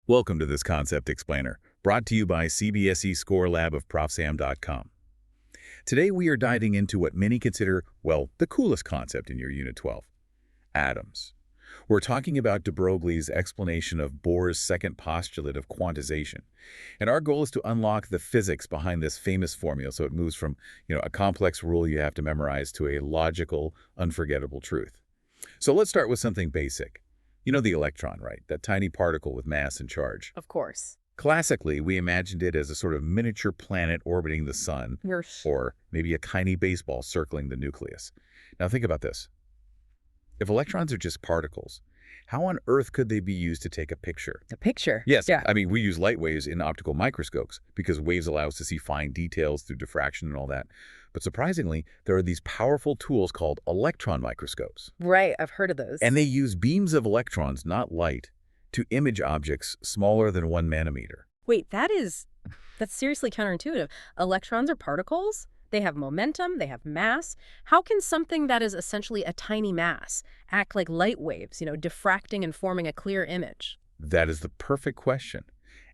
Welcome to this Concept Explainer, brought to you by CBSE ScoreLab of ProfSam.com. Today we are diving into what many consider, well, the coolest concept in your Unit 12, atoms. We're talking about de Broglie's explanation of Bohr's second postulate of quantization. And our goal is to unlock the physics behind this famous formula so it moves from, a complex rule you have to memorize to a logical, unforgettable truth. So let's start with something basic. You know the electron, right? That tiny particle with mass and charge. Of course. Classically, we imagined it as a sort of miniature planet orbiting the sun, or maybe a tiny baseball circling the nucleus. Now think about this. If electrons are just particles, how on earth could they be used to take a picture? A picture? Yes. Yeah. I mean, we use light waves in optical microscopes because waves allow us to see fine details through diffraction and all that. But surprisingly, there are these powerful tools called electron microscopes. Right, I've heard of those. And they use beams of electrons, not light, to image objects smaller than 1 nanometer. Wait, that's seriously counterintuitive. Electrons are particles? They have momentum, they have mass. How can something that is essentially a tiny mass act like light waves, diffracting and forming a clear image? That is the perfect question.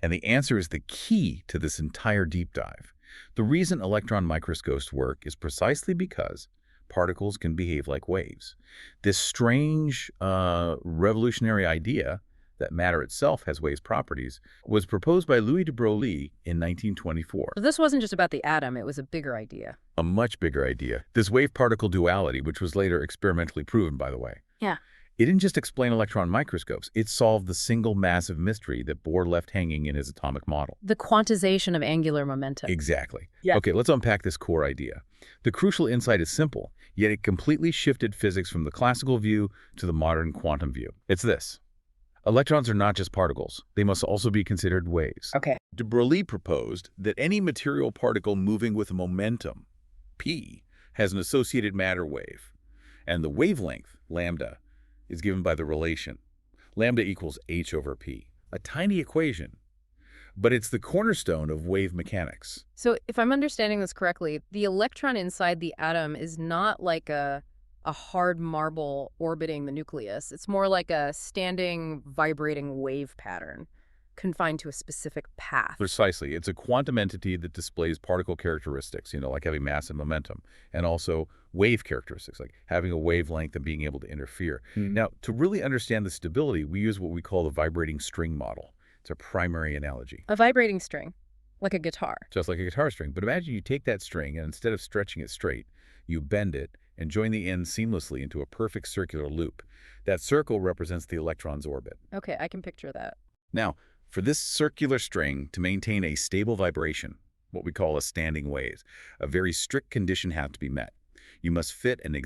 And the answer is the key to this entire deep dive. The reason electron microscopes work is precisely because particles can behave like waves. This strange, revolutionary idea that matter itself has waves properties was proposed by Louis de Broglie in 1924. So this wasn't just about the atom, it was a bigger idea. A much bigger idea. This wave-particle duality, which was later experimentally proven, by the way. Yeah. It didn't just explain electron microscopes. It solved the single massive mystery that Bohr left hanging in his atomic model. The quantization of angular momentum. Exactly. Yeah. Okay, let's unpack this core idea. The crucial insight is simple, yet it completely shifted physics from the classical view to the modern quantum view. It's this. Electrons are not just particles. They must also be considered waves. Okay. De Broglie proposed that any material particle moving with momentum, p, has an associated matter wave. And the wavelength, lambda, is given by the relation. Lambda equals h over p. A tiny equation, but it's the cornerstone of wave mechanics. So if I'm understanding this correctly, the electron inside the atom is not like a hard marble orbiting the nucleus. It's more like a standing, vibrating wave pattern confined to a specific path. Precisely. It's a quantum entity that displays particle characteristics, like having mass and momentum, and also wave characteristics, like having a wavelength and being able to interfere. Now, to really understand the stability, we use what we call the vibrating string model. It's a primary analogy. A vibrating string, like a guitar. Just like a guitar string. But imagine you take that string, and instead of stretching it straight, you bend it and join the ends seamlessly into a perfect circular loop. That circle represents the electron's orbit. Okay, I can picture that. Now, for this circular string to maintain a stable vibration, what we call a standing wave, a very strict condition has to be met. You must fit an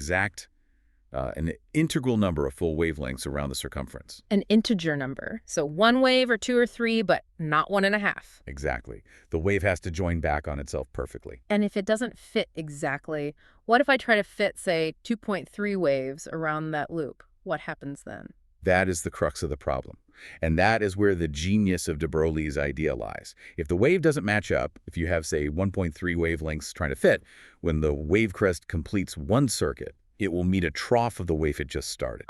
integral number of full wavelengths around the circumference. An integer number. So 1 wave or 2 or 3, but not 1.5. Exactly. The wave has to join back on itself perfectly. And if it doesn't fit exactly, what if I try to fit, say, 2.3 waves around that loop? What happens then? That is the crux of the problem. And that is where the genius of de Broglie's idea lies. If the wave doesn't match up, if you have, say, 1.3 wavelengths trying to fit, when the wave crest completes one circuit, it will meet a trough of the wave it just started.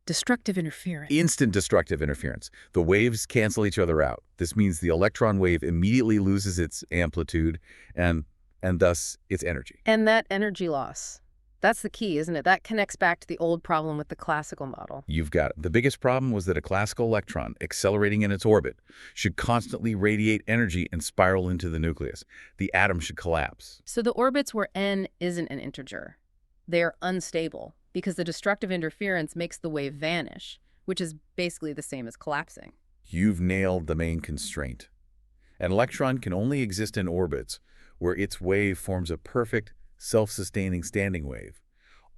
Destructive interference. Instant destructive interference. The waves cancel each other out. This means the electron wave immediately loses its amplitude and thus its energy. And that energy loss, that's the key, isn't it? That connects back to the old problem with the classical model. You've got it. The biggest problem was that a classical electron, accelerating in its orbit, should constantly radiate energy and spiral into the nucleus. The atom should collapse. So the orbits where n isn't an integer, they're unstable because the destructive interference makes the wave vanish, which is basically the same as collapsing. You've nailed the main constraint. An electron can only exist in orbits where its wave forms a perfect, self-sustaining standing wave.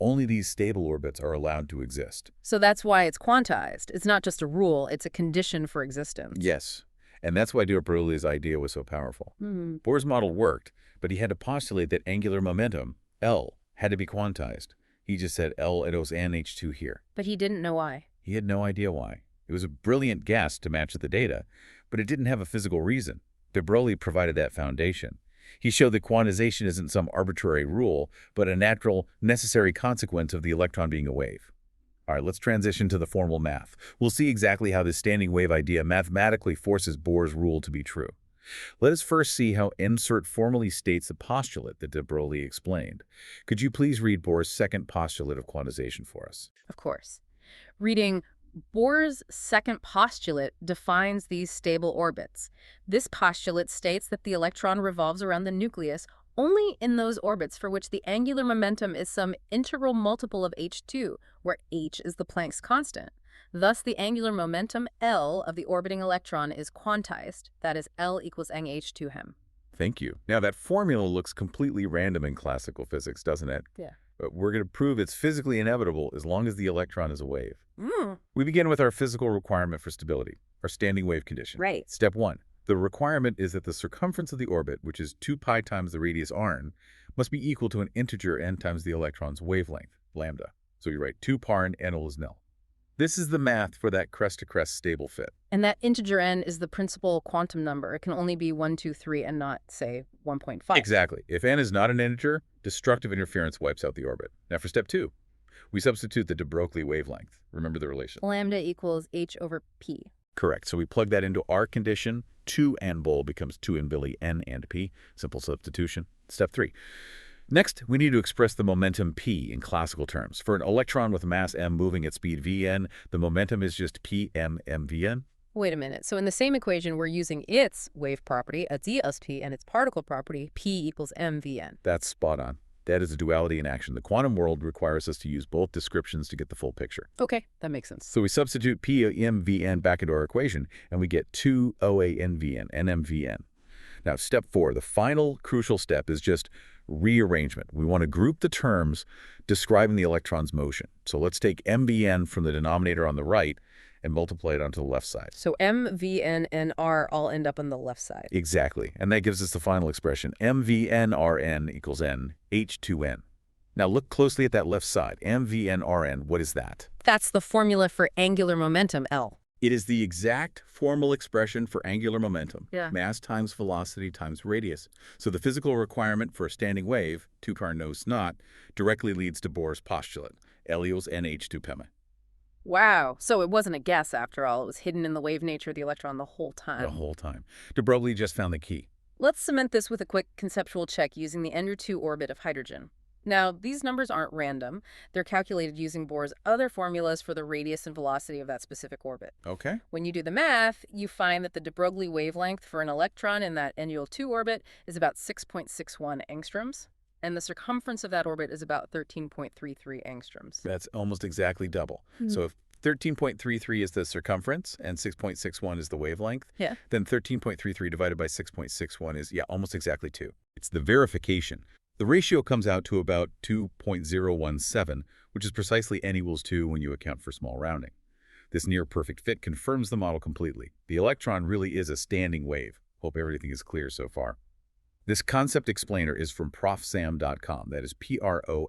Only these stable orbits are allowed to exist. So that's why it's quantized. It's not just a rule, it's a condition for existence. Yes, and that's why de Broglie's idea was so powerful. Bohr's model worked, but he had to postulate that angular momentum, L, had to be quantized. He just said L equals NH2 here. But he didn't know why. He had no idea why. It was a brilliant guess to match the data, but it didn't have a physical reason. De Broglie provided that foundation. He showed that quantization isn't some arbitrary rule, but a natural, necessary consequence of the electron being a wave. All right, let's transition to the formal math. We'll see exactly how this standing wave idea mathematically forces Bohr's rule to be true. Let us first see how insert formally states the postulate that de Broglie explained. Could you please read Bohr's second postulate of quantization for us? Of course. Reading Bohr's second postulate defines these stable orbits. This postulate states that the electron revolves around the nucleus only in those orbits for which the angular momentum is some integral multiple of h2, where h is the Planck's constant. Thus, the angular momentum L of the orbiting electron is quantized. That is, L equals nh2 hem. Thank you. Now, that formula looks completely random in classical physics, doesn't it? Yeah. But we're going to prove it's physically inevitable as long as the electron is a wave. Mm. We begin with our physical requirement for stability, our standing wave condition. Right. Step 1. The requirement is that the circumference of the orbit, which is 2 pi times the radius rn, must be equal to an integer n times the electron's wavelength, lambda. So you write 2 par and n is nil. This is the math for that crest-to-crest stable fit. And that integer n is the principal quantum number. It can only be 1, 2, 3, and not, say, 1.5. Exactly. If n is not an integer, destructive interference wipes out the orbit. Now for step 2, we substitute the de Broglie wavelength. Remember the relation. Lambda equals h over p. Correct. So we plug that into our condition. 2 n Bohl becomes 2 n Billy n and p. Simple substitution. Step 3. Next, we need to express the momentum p in classical terms. For an electron with mass m moving at speed vn, the momentum is just p m mvn. Wait a minute. So in the same equation, we're using its wave property, a dsp, and its particle property, p equals mvn. That's spot on. That is a duality in action. The quantum world requires us to use both descriptions to get the full picture. Okay, that makes sense. So we substitute p mvn back into our equation, and we get 2 oa nvn, nmvn. Now, step 4, the final crucial step is just rearrangement. We want to group the terms describing the electron's motion. So let's take mvn from the denominator on the right and multiply it onto the left side. So m, v, n, and r all end up on the left side. Exactly. And that gives us the final expression, mvnrn equals n, h2n. Now look closely at that left side. mvnrn, what is that? That's the formula for angular momentum, L. It is the exact formal expression for angular momentum. Yeah. Mass times velocity times radius. So the physical requirement for a standing wave, 2 par nos not, directly leads to Bohr's postulate, L equals nh2 pema. Wow. So it wasn't a guess after all. It was hidden in the wave nature of the electron the whole time. The whole time. De Broglie just found the key. Let's cement this with a quick conceptual check using the Ender-2 orbit of hydrogen. Now, these numbers aren't random. They're calculated using Bohr's other formulas for the radius and velocity of that specific orbit. Okay. When you do the math, you find that the de Broglie wavelength for an electron in that Ender-2 orbit is about 6.61 angstroms, and the circumference of that orbit is about 13.33 angstroms. That's almost exactly double. So if 13.33 is the circumference and 6.61 is the wavelength, Yeah. then 13.33 divided by 6.61 is, almost exactly 2. It's the verification. The ratio comes out to about 2.017, which is precisely n equals 2 when you account for small rounding. This near-perfect fit confirms the model completely. The electron really is a standing wave. Hope everything is clear so far. This concept explainer is from ProfSam.com. That is ProfSami.com.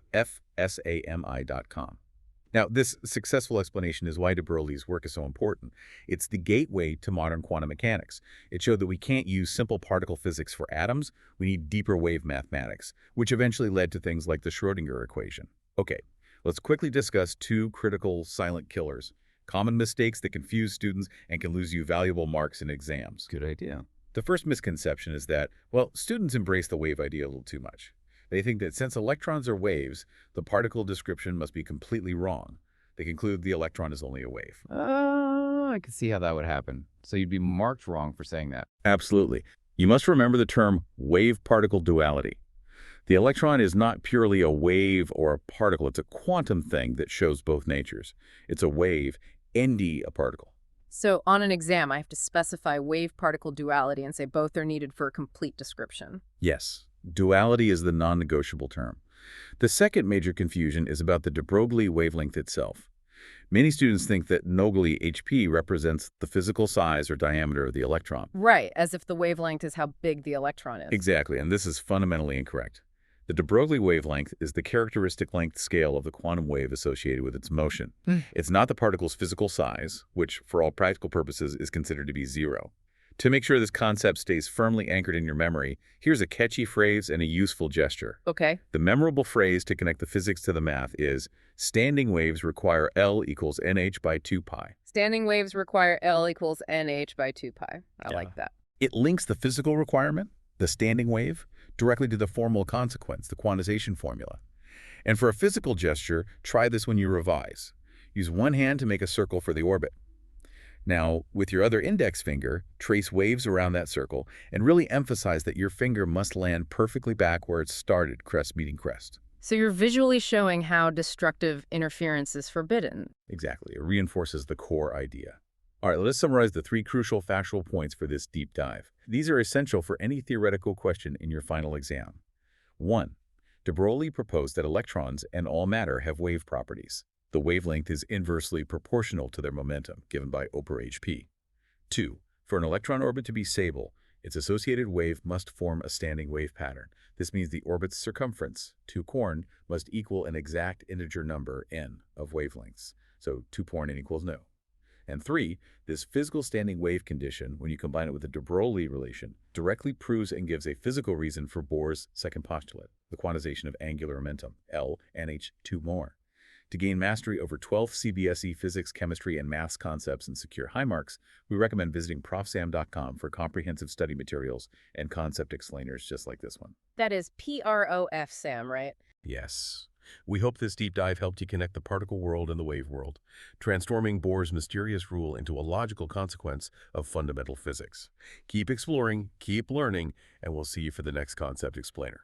Now, this successful explanation is why de Broglie's work is so important. It's the gateway to modern quantum mechanics. It showed that we can't use simple particle physics for atoms. We need deeper wave mathematics, which eventually led to things like the Schrödinger equation. Okay, let's quickly discuss 2 critical silent killers, common mistakes that confuse students and can lose you valuable marks in exams. Good idea. The first misconception is that, well, students embrace the wave idea a little too much. They think that since electrons are waves, the particle description must be completely wrong. They conclude the electron is only a wave. I could see how that would happen. So you'd be marked wrong for saying that. Absolutely. You must remember the term wave-particle duality. The electron is not purely a wave or a particle. It's a quantum thing that shows both natures. It's a wave, nd a particle. So on an exam, I have to specify wave-particle duality and say both are needed for a complete description. Yes. Duality is the non-negotiable term. The second major confusion is about the de Broglie wavelength itself. Many students think that Nogli HP represents the physical size or diameter of the electron. Right, as if the wavelength is how big the electron is. Exactly, and this is fundamentally incorrect. The de Broglie wavelength is the characteristic length scale of the quantum wave associated with its motion. It's not the particle's physical size, which, for all practical purposes, is considered to be 0. To make sure this concept stays firmly anchored in your memory, here's a catchy phrase and a useful gesture. Okay. The memorable phrase to connect the physics to the math is Standing waves require L equals NH by 2 pi. Standing waves require L equals NH by 2 pi. I Yeah. like that. It links the physical requirement, the standing wave, directly to the formal consequence, the quantization formula. And for a physical gesture, try this when you revise. Use one hand to make a circle for the orbit. Now, with your other index finger, trace waves around that circle and really emphasize that your finger must land perfectly back where it started, crest meeting crest. So you're visually showing how destructive interference is forbidden. Exactly. It reinforces the core idea. All right, let's summarize the 3 crucial factual points for this deep dive. These are essential for any theoretical question in your final exam. 1. De Broglie proposed that electrons and all matter have wave properties. The wavelength is inversely proportional to their momentum, given by Oper-hp. 2. For an electron orbit to be stable, its associated wave must form a standing wave pattern. This means the orbit's circumference, 2 corn, must equal an exact integer number, n, of wavelengths. So 2 corn n equals no. And 3, this physical standing wave condition, when you combine it with the de Broglie relation, directly proves and gives a physical reason for Bohr's second postulate, the quantization of angular momentum, L, NH2 more. To gain mastery over 12 CBSE physics, chemistry, and maths concepts and secure high marks, we recommend visiting ProfSam.com for comprehensive study materials and concept explainers just like this one. That is Prof Sam, right? Yes. We hope this deep dive helped you connect the particle world and the wave world, transforming Bohr's mysterious rule into a logical consequence of fundamental physics. Keep exploring, keep learning, and we'll see you for the next concept explainer.